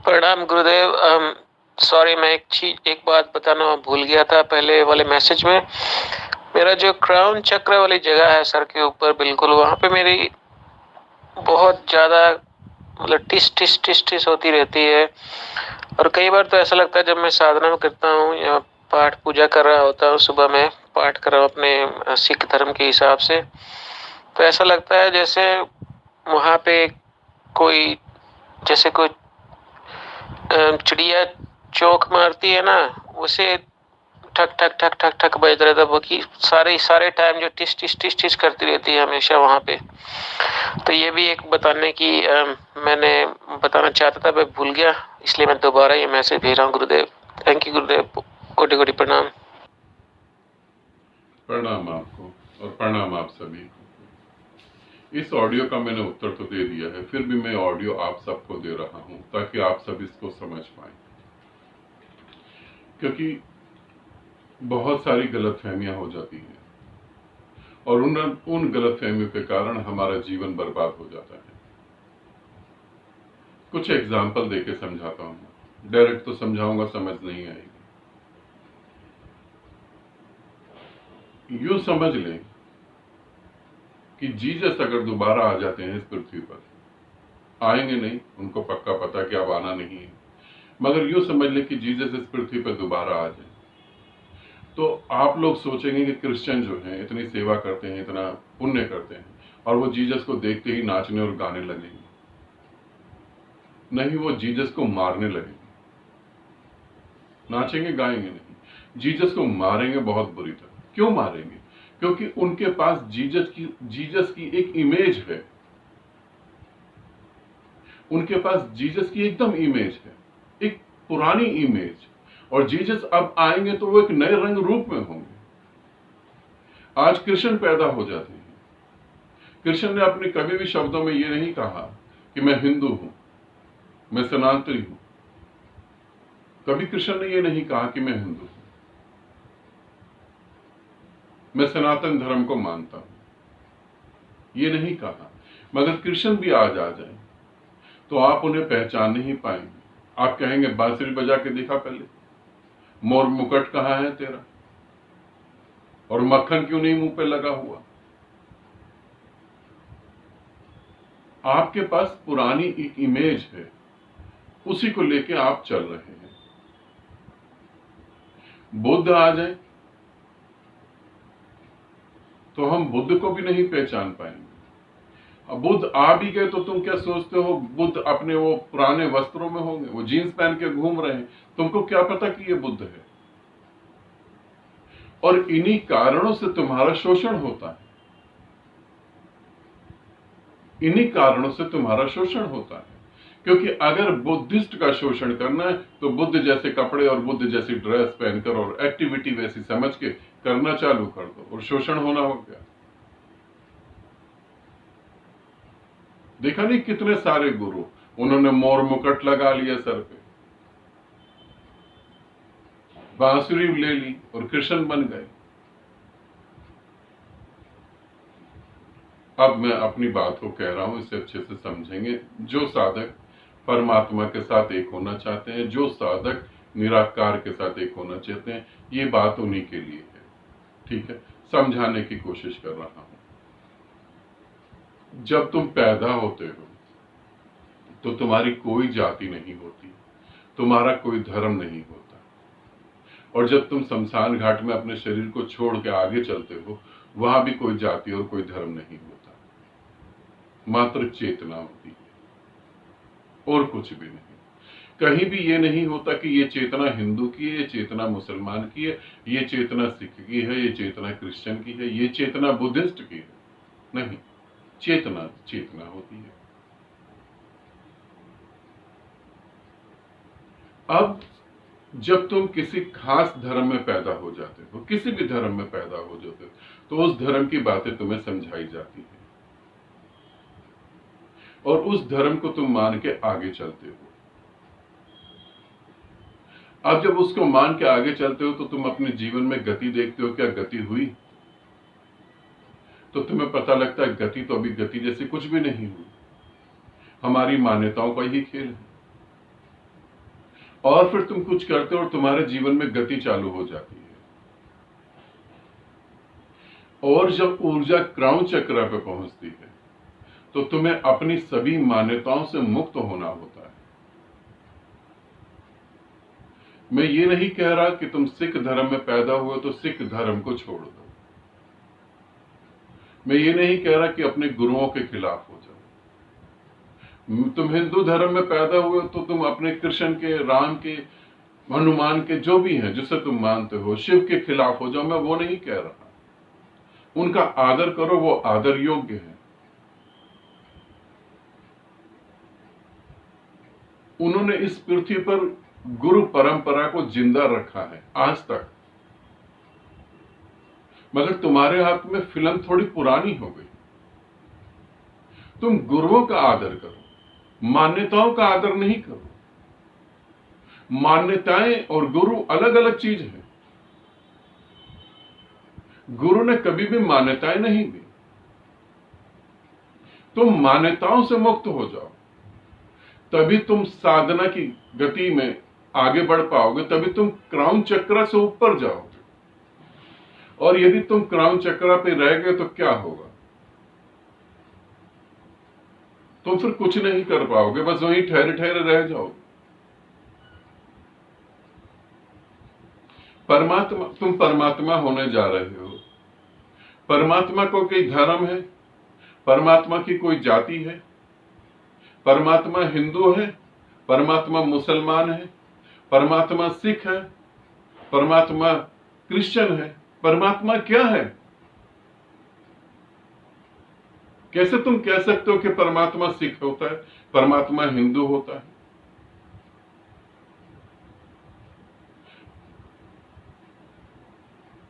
प्रणाम गुरुदेव। सॉरी, मैं एक बात बताना भूल गया था पहले वाले मैसेज में। मेरा जो क्राउन चक्र वाली जगह है सर के ऊपर, बिल्कुल वहां पे मेरी बहुत ज्यादा मतलब टिस टिस टिस टिस होती रहती है। और कई बार तो ऐसा लगता है जब मैं साधना करता हूँ या पाठ पूजा कर रहा होता हूँ, सुबह में पाठ कर रहा हूँ अपने सिख धर्म के हिसाब से, तो ऐसा लगता है जैसे वहां पे कोई जैसे कोई चिड़िया चौक मारती है ना, उसे ठक ठक ठक ठक ठक बज रहा था वो, कि सारे सारे टाइम जो टिस टिस टिस टिस करती रहती है हमेशा वहां पे। तो ये भी एक बताने की मैंने बताना चाहता था, मैं भूल गया, इसलिए मैं दोबारा ये मैसेज भेज रहा हूँ गुरुदेव। थैंक यू गुरुदेव, कोटि कोटि प्रणाम। प्रणाम आपको और प्रणाम आप सभी को। इस ऑडियो का मैंने उत्तर तो दे दिया है, फिर भी मैं ऑडियो आप सबको दे रहा हूं ताकि आप सब इसको समझ पाए, क्योंकि बहुत सारी गलतफहमियां हो जाती हैं और उन गलतफहमियों के कारण हमारा जीवन बर्बाद हो जाता है। कुछ एग्जाम्पल देके समझाता हूं, डायरेक्ट तो समझाऊंगा समझ नहीं आएगी। यूं समझ लें कि जीसस अगर दोबारा आ जाते हैं इस पृथ्वी पर, आएंगे नहीं, उनको पक्का पता कि अब आना नहीं है, मगर यूं समझ लें कि जीसस इस पृथ्वी पर दोबारा आ जाए, तो आप लोग सोचेंगे कि क्रिश्चियन जो हैं इतनी सेवा करते हैं, इतना पुण्य करते हैं, और वो जीसस को देखते ही नाचने और गाने लगेंगे। नहीं, वो जीसस को मारने लगेंगे। नाचेंगे गाएंगे नहीं, जीसस को मारेंगे बहुत बुरी तरह। क्यों मारेंगे? क्योंकि उनके पास जीसस की एक इमेज है, उनके पास जीसस की एकदम इमेज है, एक पुरानी इमेज। और जीसस अब आएंगे तो वो एक नए रंग रूप में होंगे। आज कृष्ण पैदा हो जाते हैं। कृष्ण ने अपने कभी भी शब्दों में ये नहीं कहा कि मैं हिंदू हूं, मैं सनातनी हूं। कभी कृष्ण ने ये नहीं कहा कि मैं हिंदू हूं, मैं सनातन धर्म को मानता हूं, ये नहीं कहा। मगर कृष्ण भी आज आ जाए तो आप उन्हें पहचान नहीं पाएंगे। आप कहेंगे बांसुरी बजा के दिखा पहले, मोर मुकुट कहां है तेरा, और मक्खन क्यों नहीं मुंह पे लगा हुआ। आपके पास पुरानी एक इमेज है, उसी को लेके आप चल रहे हैं। बुद्ध आ जाए तो हम बुद्ध को भी नहीं पहचान पाएंगे। अब बुद्ध आ भी गए तो तुम क्या सोचते हो बुद्ध अपने वो पुराने वस्त्रों में होंगे, वो जीन्स पहन के घूम रहे हैं, तुमको क्या पता कि ये बुद्ध है। और इन्हीं कारणों से तुम्हारा शोषण होता है, इन्हीं कारणों से तुम्हारा शोषण होता है। क्योंकि अगर बुद्धिस्ट का शोषण करना है तो बुद्ध जैसे कपड़े और बुद्ध जैसी ड्रेस पहनकर और एक्टिविटी वैसी समझ के करना चालू कर दो और शोषण होना हो गया। देखा नहीं कितने सारे गुरु, उन्होंने मोर मुकुट लगा लिया सर पे, बांसुरी ले ली और कृष्ण बन गए। अब मैं अपनी बात को कह रहा हूं, इसे अच्छे से समझेंगे। जो साधक परमात्मा के साथ एक होना चाहते हैं, जो साधक निराकार के साथ एक होना चाहते हैं, ये बात उन्हीं के लिए है। ठीक है, समझाने की कोशिश कर रहा हूं। जब तुम पैदा होते हो तो तुम्हारी कोई जाति नहीं होती, तुम्हारा कोई धर्म नहीं होता। और जब तुम शमशान घाट में अपने शरीर को छोड़ के आगे चलते हो, वहां भी कोई जाति और कोई धर्म नहीं होता, मात्र चेतना होती है और कुछ भी नहीं। कहीं भी ये नहीं होता कि ये चेतना हिंदू की है, ये चेतना मुसलमान की है, ये चेतना सिख की है, ये चेतना क्रिश्चियन की है, ये चेतना बुद्धिस्ट की है। नहीं, चेतना चेतना होती है। अब जब तुम किसी खास धर्म में पैदा हो जाते हो, किसी भी धर्म में पैदा हो जाते हो, तो उस धर्म की बातें तुम्हें समझाई जाती है और उस धर्म को तुम मान के आगे चलते हो। अब जब उसको मान के आगे चलते हो तो तुम अपने जीवन में गति देखते हो, क्या गति हुई? तो तुम्हें पता लगता है गति तो अभी गति जैसी कुछ भी नहीं हुई, हमारी मान्यताओं का ही खेल है। और फिर तुम कुछ करते हो और तुम्हारे जीवन में गति चालू हो जाती है। और जब ऊर्जा क्राउन चक्र पे पहुंचती है तो तुम्हें अपनी सभी मान्यताओं से मुक्त होना होता है। मैं ये नहीं कह रहा कि तुम सिख धर्म में पैदा हुए तो सिख धर्म को छोड़ दो। मैं ये नहीं कह रहा कि अपने गुरुओं के खिलाफ हो जाओ। तुम हिंदू धर्म में पैदा हुए तो तुम अपने कृष्ण के, राम के, हनुमान के, जो भी हैं जिसे तुम मानते हो, शिव के खिलाफ हो जाओ। मैं वो नहीं कह रहा। उनका आदर करो, वो आदर योग्य है। उन्होंने इस पृथ्वी पर गुरु परंपरा को जिंदा रखा है आज तक। मगर तुम्हारे हाथ में फिल्म थोड़ी पुरानी हो गई। तुम गुरुओं का आदर करो, मान्यताओं का आदर नहीं करो। मान्यताएं और गुरु अलग अलग चीज है। गुरु ने कभी भी मान्यताएं नहीं दी। तुम मान्यताओं से मुक्त हो जाओ, तभी तुम साधना की गति में आगे बढ़ पाओगे, तभी तुम क्राउन चक्र से ऊपर जाओगे। और यदि तुम क्राउन चक्र पे रह गए तो क्या होगा? तुम फिर कुछ नहीं कर पाओगे, बस वहीं ठहरे ठहरे रह जाओगे। परमात्मा, तुम परमात्मा होने जा रहे हो। परमात्मा को कोई धर्म है? परमात्मा की कोई जाति है? परमात्मा हिंदू है? परमात्मा मुसलमान है? परमात्मा सिख है? परमात्मा क्रिश्चियन है? परमात्मा क्या है? कैसे तुम कह सकते हो कि परमात्मा सिख होता है, परमात्मा हिंदू होता है?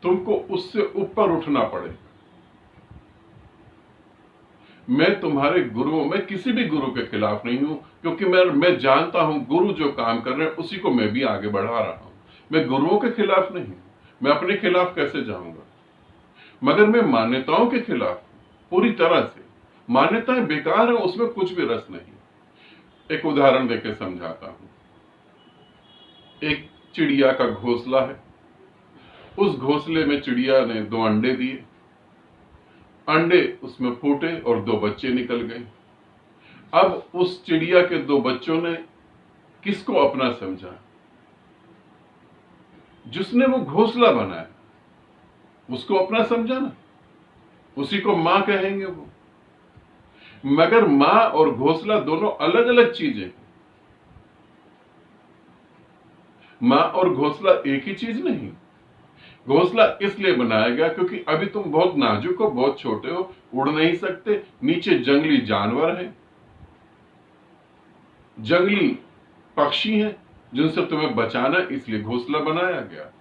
तुमको उससे ऊपर उठना पड़ेगा। मैं तुम्हारे गुरुओं में किसी भी गुरु के खिलाफ नहीं हूं, क्योंकि मैं जानता हूं गुरु जो काम कर रहे हैं उसी को मैं भी आगे बढ़ा रहा हूं। मैं गुरुओं के खिलाफ नहीं हूं। मैं अपने खिलाफ कैसे जाऊंगा? मगर मैं मान्यताओं के खिलाफ पूरी तरह से। मान्यताएं बेकार है, उसमें कुछ भी रस नहीं। एक उदाहरण देकर समझाता हूं। एक चिड़िया का घोंसला है। उस घोंसले में चिड़िया ने 2 अंडे दिए। अंडे उसमें फूटे और 2 बच्चे निकल गए। अब उस चिड़िया के 2 बच्चों ने किसको अपना समझा? जिसने वो घोंसला बनाया उसको अपना समझा ना, उसी को मां कहेंगे वो। मगर मां और घोंसला दोनों अलग अलग चीजें हैं। मां और घोंसला एक ही चीज नहीं। घोंसला इसलिए बनाया गया क्योंकि अभी तुम बहुत नाजुक हो, बहुत छोटे हो, उड़ नहीं सकते, नीचे जंगली जानवर हैं, जंगली पक्षी हैं जिनसे तुम्हें बचाना, इसलिए घोंसला बनाया गया है।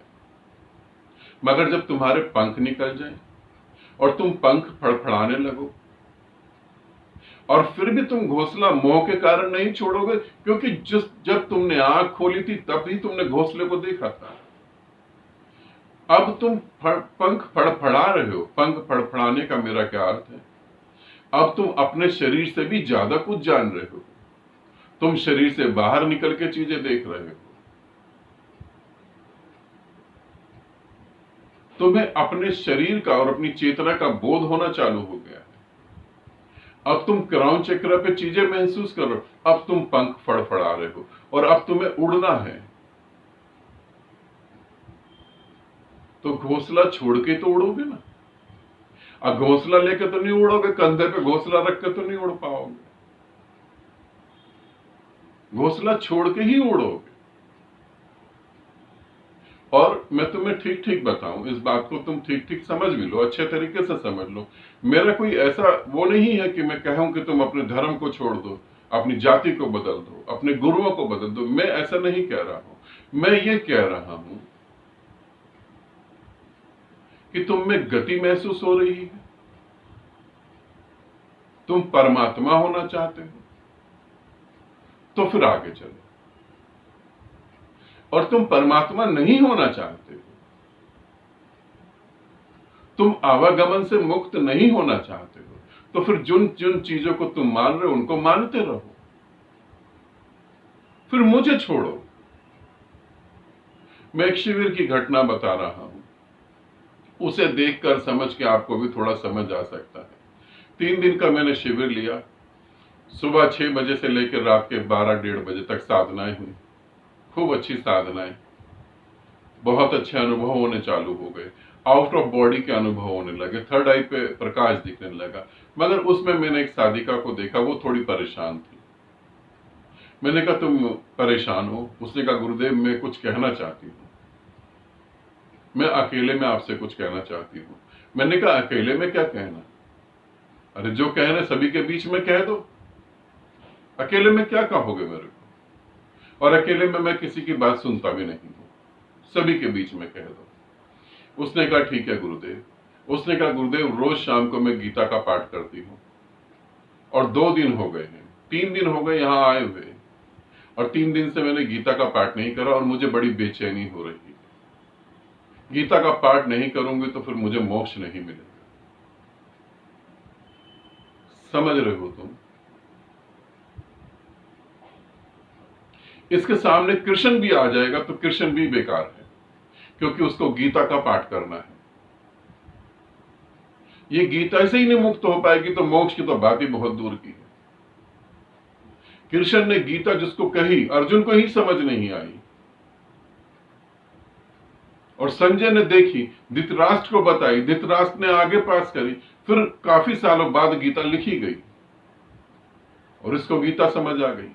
मगर जब तुम्हारे पंख निकल जाए और तुम पंख फड़फड़ाने लगो, और फिर भी तुम घोंसला मोह के कारण नहीं छोड़ोगे, क्योंकि जब तुमने आंख खोली थी तब ही तुमने घोंसले को देखा था। अब तुम पंख फड़फड़ा रहे हो। पंख फड़फड़ाने का मेरा क्या अर्थ है? अब तुम अपने शरीर से भी ज्यादा कुछ जान रहे हो। तुम शरीर से बाहर निकल के चीजें देख रहे हो। तुम्हें अपने शरीर का और अपनी चेतना का बोध होना चालू हो गया है। अब तुम क्राउन चक्र पे चीजें महसूस करो। अब तुम पंख फड़फड़ा रहे हो और अब तुम्हें उड़ना है। तो घोंसला छोड़ के तो उड़ोगे ना। अब घोंसला लेके तो नहीं उड़ोगे, कंधे पे घोंसला रख के तो नहीं उड़ पाओगे। घोंसला छोड़ के ही उड़ोगे। और मैं तुम्हें ठीक ठीक बताऊं, इस बात को तुम ठीक ठीक समझ भी लो, अच्छे तरीके से समझ लो। मेरा कोई ऐसा वो नहीं है कि मैं कहूं कि तुम अपने धर्म को छोड़ दो, अपनी जाति को बदल दो, अपने गुरुओं को बदल दो। मैं ऐसा नहीं कह रहा हूं। मैं ये कह रहा हूं कि तुम में गति महसूस हो रही है। तुम परमात्मा होना चाहते हो तो फिर आगे चलो। और तुम परमात्मा नहीं होना चाहते हो, तुम आवागमन से मुक्त नहीं होना चाहते हो, तो फिर जिन जिन चीजों को तुम मान रहे हो उनको मानते रहो। फिर मुझे छोड़ो। मैं एक शिविर की घटना बता रहा हूं, उसे देखकर समझ के आपको भी थोड़ा समझ आ सकता है। 3 दिन का मैंने शिविर लिया। सुबह 6 बजे से लेकर रात के 12-1:30 बजे तक साधनाएं हुई, खूब अच्छी साधनाएं, बहुत अच्छे अनुभव होने चालू हो गए, आउट ऑफ बॉडी के अनुभव होने लगे, थर्ड आई पे प्रकाश दिखने लगा। मगर उसमें मैंने एक साधिका को देखा, वो थोड़ी परेशान थी। मैंने कहा तुम परेशान हो? उसने कहा गुरुदेव मैं कुछ कहना चाहती हूँ, मैं अकेले में आपसे कुछ कहना चाहती हूँ। मैंने कहा अकेले में क्या कहना? अरे जो कह रहे सभी के बीच में कह दो, अकेले में क्या कहोगे मेरे को? और अकेले में मैं किसी की बात सुनता भी नहीं हूं, सभी के बीच में कह दो। उसने कहा ठीक है गुरुदेव। उसने कहा गुरुदेव रोज शाम को मैं गीता का पाठ करती हूँ और 2 दिन हो गए हैं, 3 दिन हो गए यहां आए हुए, और 3 दिन से मैंने गीता का पाठ नहीं करा और मुझे बड़ी बेचैनी हो रही है। गीता का पाठ नहीं करूंगी तो फिर मुझे मोक्ष नहीं मिलेगा। समझ रहे हो तुम? इसके सामने कृष्ण भी आ जाएगा तो कृष्ण भी बेकार है, क्योंकि उसको गीता का पाठ करना है। ये गीता से ही नहीं मुक्त हो पाएगी तो मोक्ष की तो बात ही बहुत दूर की है। कृष्ण ने गीता जिसको कही, अर्जुन को ही समझ नहीं आई, और संजय ने देखी, धृतराष्ट्र को बताई, धृतराष्ट्र ने आगे पास करी, फिर काफी सालों बाद गीता लिखी गई और इसको गीता समझ आ गई।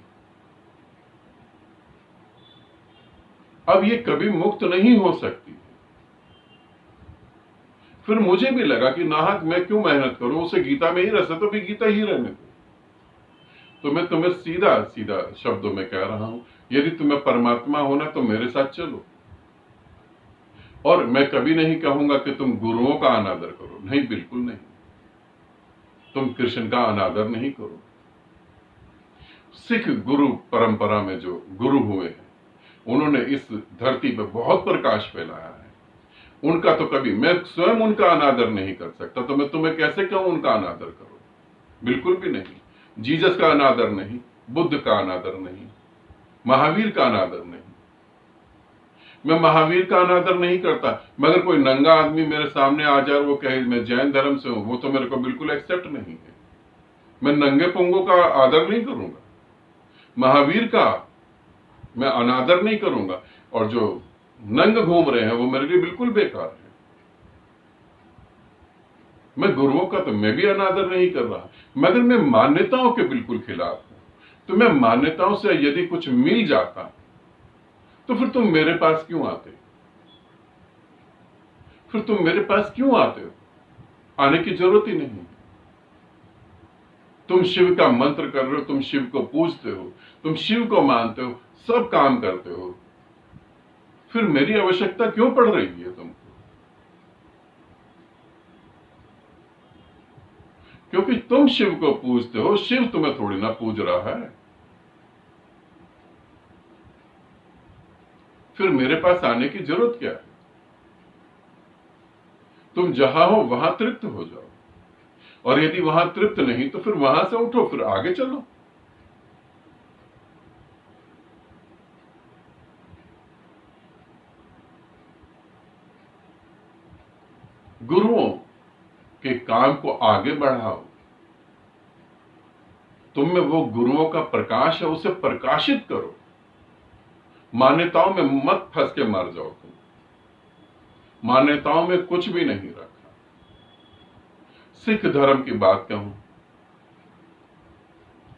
अब ये कभी मुक्त नहीं हो सकती। फिर मुझे भी लगा कि नाहक मैं क्यों मेहनत करूं, उसे गीता में ही रस है तो भी गीता ही रहने दो। तो मैं तुम्हें सीधा सीधा शब्दों में कह रहा हूं, यदि तुम्हें परमात्मा होना तो मेरे साथ चलो। और मैं कभी नहीं कहूंगा कि तुम गुरुओं का अनादर करो, नहीं, बिल्कुल नहीं। तुम कृष्ण का अनादर नहीं करो। सिख गुरु परंपरा में जो गुरु हुए हैं, उन्होंने इस धरती पर बहुत प्रकाश फैलाया है। उनका तो कभी मैं स्वयं उनका अनादर नहीं कर सकता, तो मैं तुम्हें कैसे कहूं उनका अनादर करो? बिल्कुल भी नहीं। जीसस का अनादर नहीं, बुद्ध का अनादर नहीं, महावीर का अनादर नहीं। मैं महावीर का अनादर नहीं करता, मगर कोई नंगा आदमी मेरे सामने आ जाए और वो कहे मैं जैन धर्म से हूं, वो तो मेरे को बिल्कुल एक्सेप्ट नहीं है। मैं नंगे पुंगों का आदर नहीं करूंगा, महावीर का मैं अनादर नहीं करूंगा, और जो नंग घूम रहे हैं वो मेरे लिए बिल्कुल बेकार है। मैं गुरुओं का तो मैं भी अनादर नहीं कर रहा, मगर मैं मान्यताओं के बिल्कुल खिलाफ हूं। तो मैं मान्यताओं से यदि कुछ मिल जाता तो फिर तुम मेरे पास क्यों आते? फिर तुम मेरे पास क्यों आते हो? आने की जरूरत ही नहीं। तुम शिव का मंत्र कर रहे हो, तुम शिव को पूजते हो, तुम शिव को मानते हो, सब काम करते हो, फिर मेरी आवश्यकता क्यों पड़ रही है तुमको? क्योंकि तुम शिव को पूजते हो, शिव तुम्हें थोड़ी ना पूज रहा है। फिर मेरे पास आने की जरूरत क्या है? तुम जहां हो वहां तृप्त हो जाओ, और यदि वहां तृप्त नहीं तो फिर वहां से उठो, फिर आगे चलो। गुरुओं के काम को आगे बढ़ाओ। तुम में वो गुरुओं का प्रकाश है, उसे प्रकाशित करो। मान्यताओं में मत फंस के मर जाओ तुम। मान्यताओं में कुछ भी नहीं रखा। सिख धर्म की बात कहूं,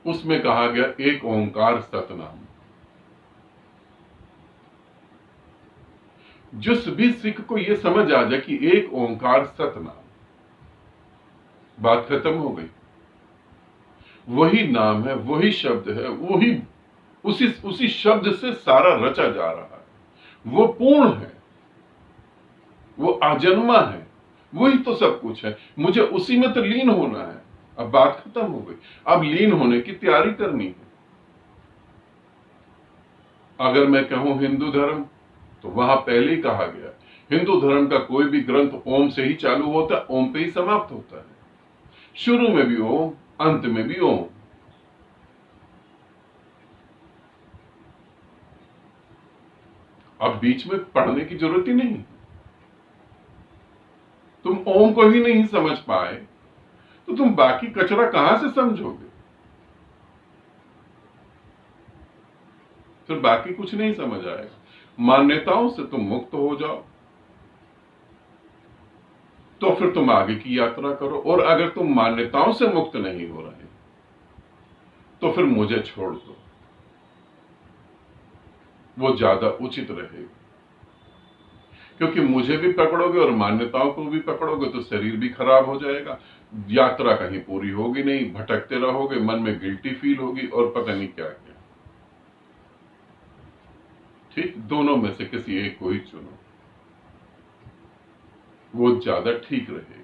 उसमें कहा गया एक ओंकार सतनाम। जिस भी सिख को यह समझ आ जाए कि एक ओंकार सतनाम, बात खत्म हो गई। वही नाम है, वही शब्द है, वही उसी शब्द से सारा रचा जा रहा है। वो पूर्ण है, वो अजन्मा है, वही तो सब कुछ है। मुझे उसी में तो लीन होना है। अब बात खत्म हो गई। अब लीन होने की तैयारी करनी है। अगर मैं कहूं हिंदू धर्म, तो वहां पहले ही कहा गया हिंदू धर्म का कोई भी ग्रंथ ओम से ही चालू होता है, ओम पे ही समाप्त होता है। शुरू में भी ओम, अंत में भी ओम। अब बीच में पढ़ने की जरूरत ही नहीं। तुम ओम को ही नहीं समझ पाए तो तुम बाकी कचरा कहां से समझोगे? फिर बाकी कुछ नहीं समझ आएगा। मान्यताओं से तुम मुक्त हो जाओ तो फिर तुम आगे की यात्रा करो। और अगर तुम मान्यताओं से मुक्त नहीं हो रहे तो फिर मुझे छोड़ दो, वो ज्यादा उचित रहेगा। क्योंकि मुझे भी पकड़ोगे और मान्यताओं को भी पकड़ोगे तो शरीर भी खराब हो जाएगा, यात्रा कहीं पूरी होगी नहीं, भटकते रहोगे, मन में गिल्टी फील होगी और पता नहीं क्या क्या। ठीक, दोनों में से किसी एक को ही चुनो, वो ज्यादा ठीक रहेगा।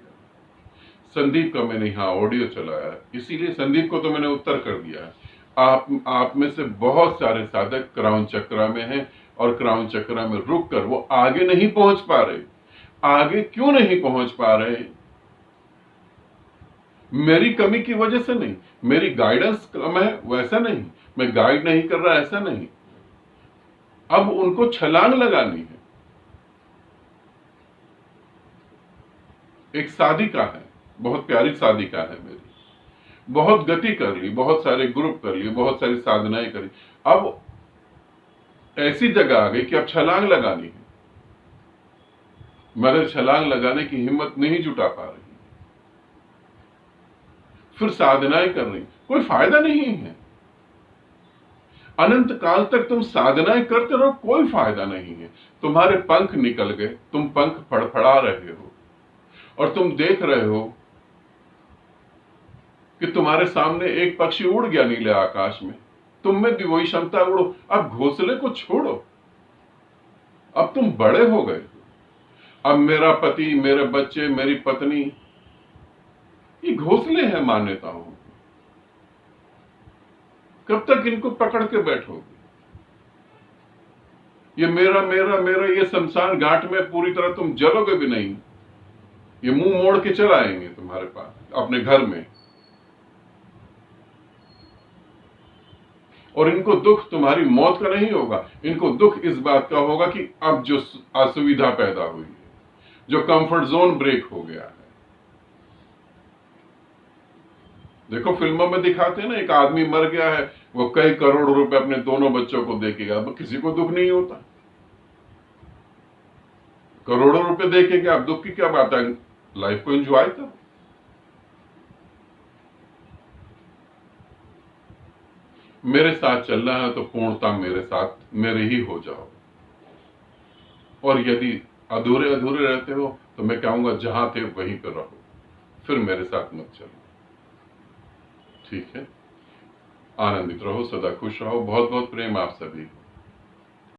संदीप का मैंने यहाँ ऑडियो चलाया, इसीलिए संदीप को तो मैंने उत्तर कर दिया है। आप में से बहुत सारे साधक क्राउन चक्रा में हैं और क्राउन चक्रा में रुक कर वो आगे नहीं पहुंच पा रहे। आगे क्यों नहीं पहुंच पा रहे? मेरी कमी की वजह से नहीं, मेरी गाइडेंस कम है वैसा नहीं, मैं गाइड नहीं कर रहा ऐसा नहीं। अब उनको छलांग लगानी है। एक साधिका है, बहुत प्यारी साधिका है मेरी, बहुत गति कर ली, बहुत सारे ग्रुप कर लिए, बहुत सारी साधनाएं करी, अब ऐसी जगह आ गई कि अब छलांग लगानी है, मगर छलांग लगाने की हिम्मत नहीं जुटा पा रही। फिर साधनाएं कर रही, कोई फायदा नहीं है। अनंत काल तक तुम साधनाएं करते रहो, कोई फायदा नहीं है। तुम्हारे पंख निकल गए, तुम पंख फड़फड़ा रहे हो और तुम देख रहे हो कि तुम्हारे सामने एक पक्षी उड़ गया नीले आकाश में, तुम में भी वही क्षमता, उड़ो। अब घोंसले को छोड़ो, अब तुम बड़े हो गए। अब मेरा पति, मेरे बच्चे, मेरी पत्नी, ये घोंसले हैं मान्यताओं। कब तक इनको पकड़ के बैठोगे? ये मेरा मेरा मेरा, ये शमशान घाट में पूरी तरह तुम जलोगे भी नहीं, ये मुंह मोड़ के चल आएंगे तुम्हारे पास अपने घर में। और इनको दुख तुम्हारी मौत का नहीं होगा, इनको दुख इस बात का होगा कि अब जो असुविधा पैदा हुई है, जो कंफर्ट जोन ब्रेक हो गया है। देखो फिल्मों में दिखाते हैं ना, एक आदमी मर गया है, वो कई करोड़ रुपए अपने दोनों बच्चों को देके, अब किसी को दुख नहीं होता। करोड़ों रुपए देके क्या, अब दुख की क्या बात है? लाइफ को एंजॉय करो। मेरे साथ चलना है तो पूर्णता मेरे साथ, मेरे ही हो जाओ। और यदि अधूरे अधूरे रहते हो तो मैं कहूंगा जहां थे वहीं पर रहो, फिर मेरे साथ मत चलो। ठीक है, आनंदित रहो, सदा खुश रहो। बहुत बहुत प्रेम आप सभी को।